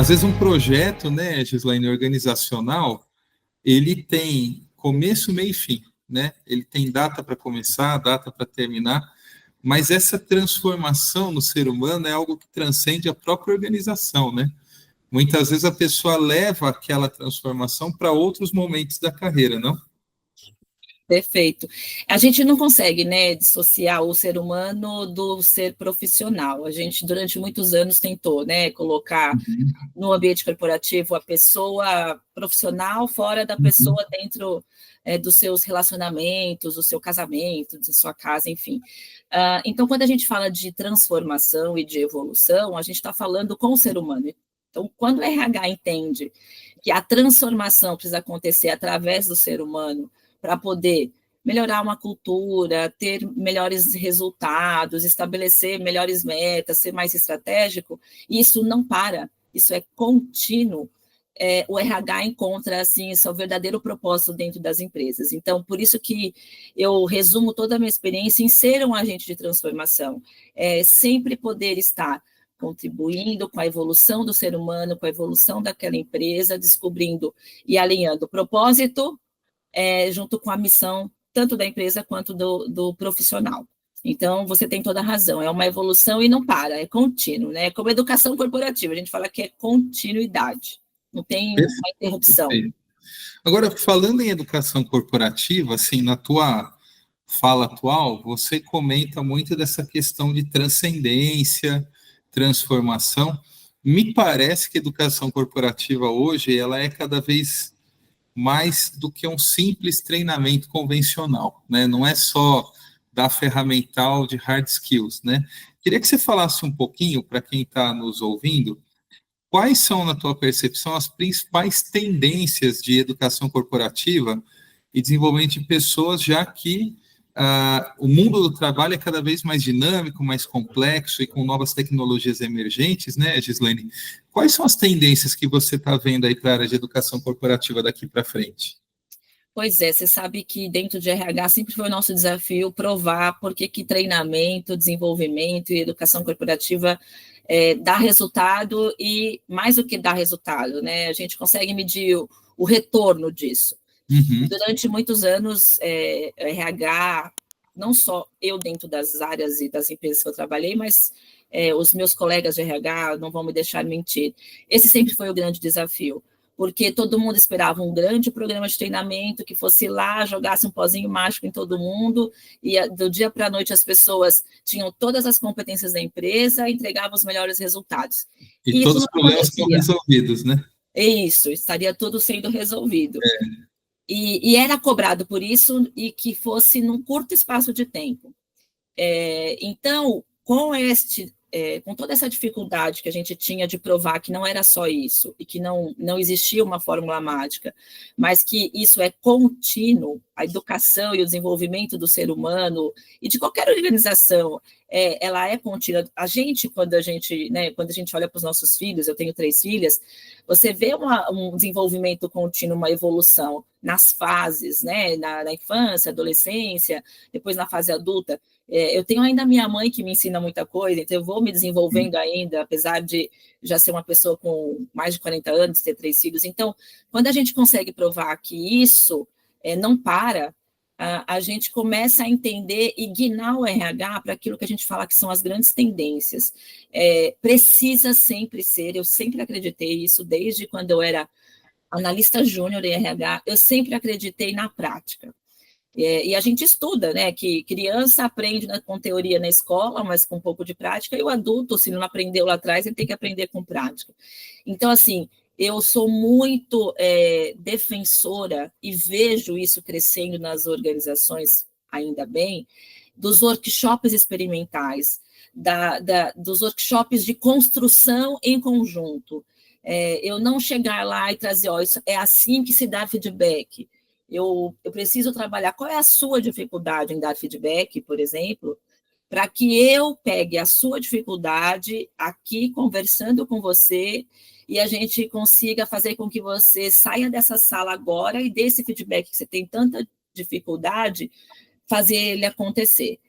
Às vezes um projeto, né, Gislaine, organizacional, ele tem começo, meio e fim, né? Ele tem data para começar, data para terminar, mas essa transformação no ser humano é algo que transcende a própria organização, né? Muitas vezes a pessoa leva aquela transformação para outros momentos da carreira, não? Perfeito. A gente não consegue, né, dissociar o ser humano do ser profissional. A gente, durante muitos anos, tentou, né, colocar no ambiente corporativo a pessoa profissional fora da pessoa dentro dos seus relacionamentos, do seu casamento, da sua casa, enfim. Então, quando a gente fala de transformação e de evolução, a gente está falando com o ser humano. Então, quando o RH entende que a transformação precisa acontecer através do ser humano para poder melhorar uma cultura, ter melhores resultados, estabelecer melhores metas, ser mais estratégico, isso não para, isso é contínuo. O RH encontra assim seu verdadeiro propósito dentro das empresas. Então, por isso que eu resumo toda a minha experiência em ser um agente de transformação, sempre poder estar contribuindo com a evolução do ser humano, com a evolução daquela empresa, descobrindo e alinhando o propósito junto com a missão, tanto da empresa quanto do profissional. Então, você tem toda a razão, é uma evolução e não para, é contínuo, né? Como educação corporativa, a gente fala que é continuidade, não tem uma interrupção. Perfeito. Agora, falando em educação corporativa, assim, na tua fala atual, você comenta muito dessa questão de transcendência, transformação. Me parece que a educação corporativa hoje, ela é cada vez mais do que um simples treinamento convencional, né? Não é só dar ferramental de hard skills, né? Queria que você falasse um pouquinho, para quem está nos ouvindo, quais são, na tua percepção, as principais tendências de educação corporativa e desenvolvimento de pessoas, já que o mundo do trabalho é cada vez mais dinâmico, mais complexo e com novas tecnologias emergentes, né, Gislaine? Quais são as tendências que você está vendo aí para a área de educação corporativa daqui para frente? Pois é, você sabe que dentro de RH sempre foi o nosso desafio provar por que treinamento, desenvolvimento e educação corporativa dá resultado e mais do que dá resultado, né? A gente consegue medir o retorno disso. Uhum. Durante muitos anos, RH, não só eu dentro das áreas e das empresas que eu trabalhei, mas os meus colegas de RH não vão me deixar mentir. Esse sempre foi o grande desafio, porque todo mundo esperava um grande programa de treinamento que fosse lá, jogasse um pozinho mágico em todo mundo, e do dia para a noite as pessoas tinham todas as competências da empresa e entregavam os melhores resultados. E todos os problemas estão resolvidos, né? Isso, estaria tudo sendo resolvido. E era cobrado por isso e que fosse num curto espaço de tempo. Então, com toda essa dificuldade que a gente tinha de provar que não era só isso, e que não existia uma fórmula mágica, mas que isso é contínuo, a educação e o desenvolvimento do ser humano, e de qualquer organização, ela é contínua. Quando a gente olha para os nossos filhos, eu tenho 3 filhas, você vê um desenvolvimento contínuo, uma evolução nas fases, né, na infância, adolescência, depois na fase adulta. Eu tenho ainda minha mãe que me ensina muita coisa, então eu vou me desenvolvendo ainda, apesar de já ser uma pessoa com mais de 40 anos, ter 3 filhos. Então, quando a gente consegue provar que isso não para, a gente começa a entender e guiar o RH para aquilo que a gente fala que são as grandes tendências. Precisa sempre ser, eu sempre acreditei isso, desde quando eu era analista júnior em RH, eu sempre acreditei na prática. E a gente estuda, né, que criança aprende com teoria na escola, mas com um pouco de prática, e o adulto, se não aprendeu lá atrás, ele tem que aprender com prática. Então, assim, eu sou muito defensora, e vejo isso crescendo nas organizações, ainda bem, dos workshops experimentais, dos workshops de construção em conjunto. Eu não chegar lá e trazer, isso é assim que se dá feedback. Eu preciso trabalhar qual é a sua dificuldade em dar feedback, por exemplo, para que eu pegue a sua dificuldade aqui conversando com você e a gente consiga fazer com que você saia dessa sala agora e desse feedback que você tem tanta dificuldade, fazer ele acontecer.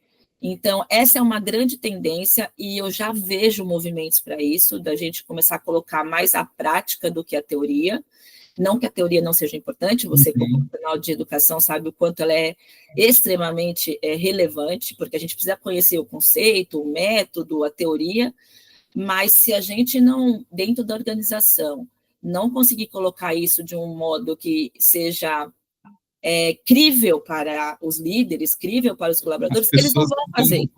Então, essa é uma grande tendência e eu já vejo movimentos para isso, da gente começar a colocar mais a prática do que a teoria. Não que a teoria não seja importante, você, como profissional de educação, sabe o quanto ela é extremamente relevante, porque a gente precisa conhecer o conceito, o método, a teoria, mas se a gente não, dentro da organização, não conseguir colocar isso de um modo que seja crível para os líderes, crível para os colaboradores, eles não vão fazer.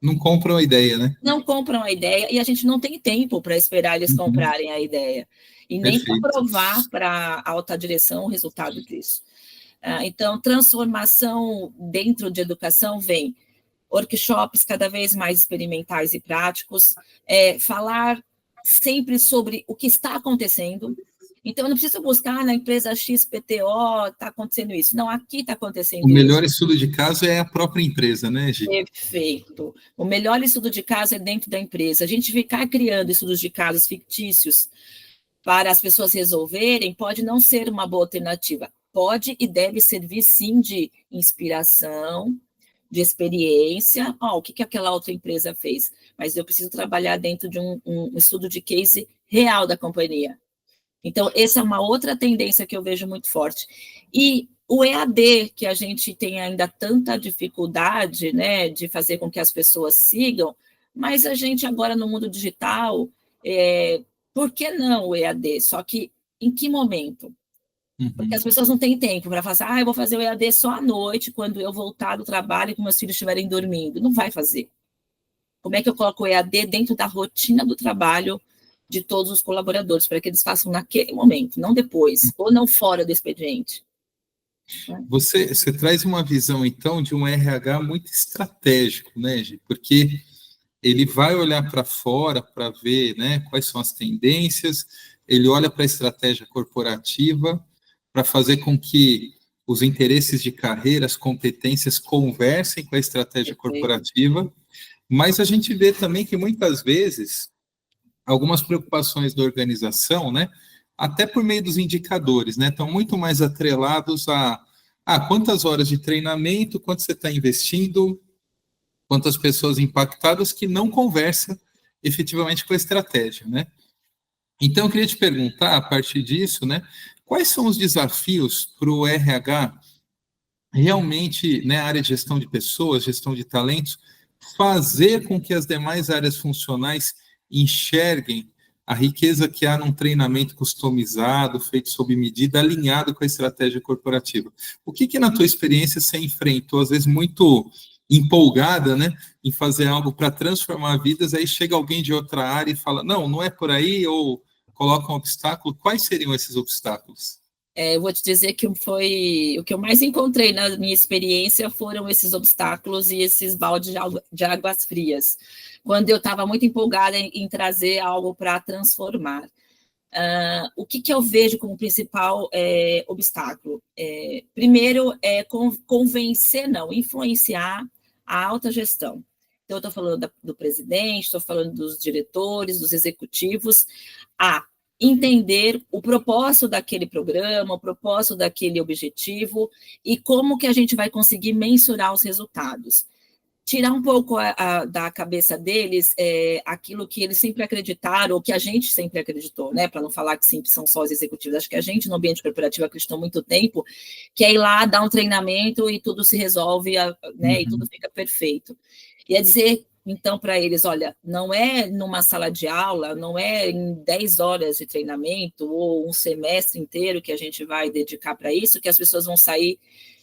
Não compram a ideia, né? Não compram a ideia e a gente não tem tempo para esperar eles comprarem a ideia. E nem para provar para a alta direção o resultado disso. Então, transformação dentro de educação vem workshops cada vez mais experimentais e práticos, falar sempre sobre o que está acontecendo. Então, eu não preciso buscar na empresa XPTO, está acontecendo isso. Não, aqui está acontecendo isso. O melhor estudo de caso é a própria empresa, né, Gi? Perfeito. O melhor estudo de caso é dentro da empresa. A gente ficar criando estudos de casos fictícios para as pessoas resolverem pode não ser uma boa alternativa. Pode e deve servir, sim, de inspiração, de experiência. O que aquela outra empresa fez? Mas eu preciso trabalhar dentro de um estudo de case real da companhia. Então, essa é uma outra tendência que eu vejo muito forte. E o EAD, que a gente tem ainda tanta dificuldade, né, de fazer com que as pessoas sigam, mas a gente agora no mundo digital, por que não o EAD? Só que em que momento? Porque as pessoas não têm tempo para falar assim, eu vou fazer o EAD só à noite, quando eu voltar do trabalho e meus filhos estiverem dormindo. Não vai fazer. Como é que eu coloco o EAD dentro da rotina do trabalho de todos os colaboradores, para que eles façam naquele momento, não depois, ou não fora do expediente? Você traz uma visão, então, de um RH muito estratégico, né, Gi? Porque ele vai olhar para fora para ver, né, quais são as tendências, ele olha para a estratégia corporativa para fazer com que os interesses de carreira, as competências conversem com a estratégia corporativa, mas a gente vê também que muitas vezes algumas preocupações da organização, né, até por meio dos indicadores, né, estão muito mais atrelados a quantas horas de treinamento, quanto você está investindo, quantas pessoas impactadas, que não conversa efetivamente com a estratégia, né? Então, eu queria te perguntar, a partir disso, né, quais são os desafios para o RH realmente, né, a área de gestão de pessoas, gestão de talentos, fazer com que as demais áreas funcionais enxerguem a riqueza que há num treinamento customizado, feito sob medida, alinhado com a estratégia corporativa. O que na tua experiência você enfrentou, às vezes muito empolgada, né, em fazer algo para transformar vidas, aí chega alguém de outra área e fala, não é por aí, ou coloca um obstáculo? Quais seriam esses obstáculos? Eu vou te dizer que foi o que eu mais encontrei na minha experiência foram esses obstáculos e esses baldes de águas frias, quando eu estava muito empolgada em trazer algo para transformar. O que eu vejo como principal obstáculo? Primeiro, convencer, não, influenciar a alta gestão. Então, eu estou falando do presidente, estou falando dos diretores, dos executivos, a entender o propósito daquele programa, o propósito daquele objetivo e como que a gente vai conseguir mensurar os resultados. Tirar um pouco da cabeça deles aquilo que eles sempre acreditaram, ou que a gente sempre acreditou, né? Para não falar que sempre são só os executivos. Acho que a gente, no ambiente corporativo, acreditou muito tempo, que é ir lá, dar um treinamento e tudo se resolve, né? E tudo fica perfeito. E é dizer, então, para eles, olha, não é numa sala de aula, não é em 10 horas de treinamento, ou um semestre inteiro que a gente vai dedicar para isso, que as pessoas vão sair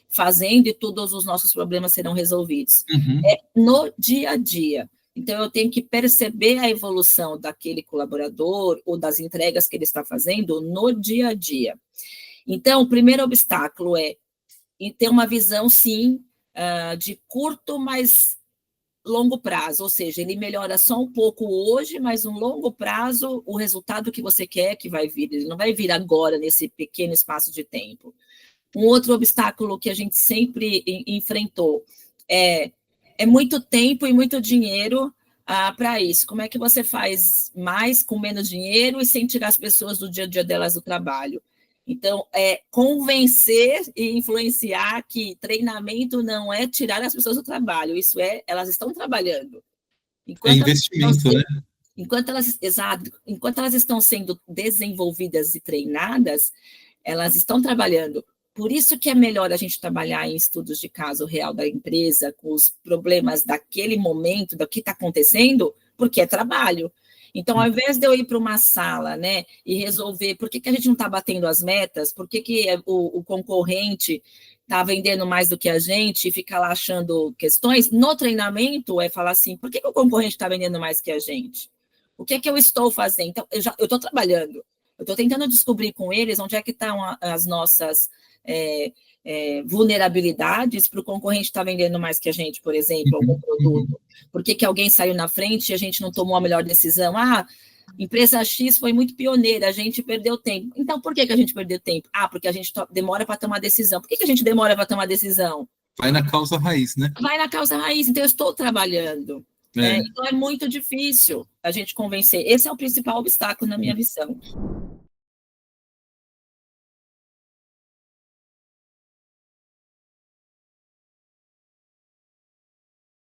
fazendo e todos os nossos problemas serão resolvidos. É no dia a dia. Então, eu tenho que perceber a evolução daquele colaborador ou das entregas que ele está fazendo no dia a dia. Então, o primeiro obstáculo é ter uma visão, sim, de curto, mas longo prazo, ou seja, ele melhora só um pouco hoje, mas no longo prazo, o resultado que você quer que vai vir, ele não vai vir agora, nesse pequeno espaço de tempo. Um outro obstáculo que a gente sempre enfrentou é muito tempo e muito dinheiro para isso. Como é que você faz mais com menos dinheiro e sem tirar as pessoas do dia a dia delas do trabalho? Então, convencer e influenciar que treinamento não é tirar as pessoas do trabalho, isso elas estão trabalhando. Investimento, né? Enquanto elas estão sendo desenvolvidas e treinadas, elas estão trabalhando. Por isso que é melhor a gente trabalhar em estudos de caso real da empresa, com os problemas daquele momento, do que está acontecendo, porque é trabalho. Então, ao invés de eu ir para uma sala, né, e resolver por que a gente não está batendo as metas, por que o concorrente está vendendo mais do que a gente e fica lá achando questões, no treinamento falar assim, por que o concorrente está vendendo mais que a gente? O que é que eu estou fazendo? Então, eu estou trabalhando, eu estou tentando descobrir com eles onde é que estão as nossas vulnerabilidades para o concorrente estar vendendo mais que a gente, por exemplo, algum produto. Por que alguém saiu na frente e a gente não tomou a melhor decisão? Empresa X foi muito pioneira, a gente perdeu tempo. Então, por que a gente perdeu tempo? Porque a gente demora para tomar decisão. Por que a gente demora para tomar decisão? Vai na causa raiz, né? Vai na causa raiz, então eu estou trabalhando. Então é muito difícil a gente convencer. Esse é o principal obstáculo na minha visão.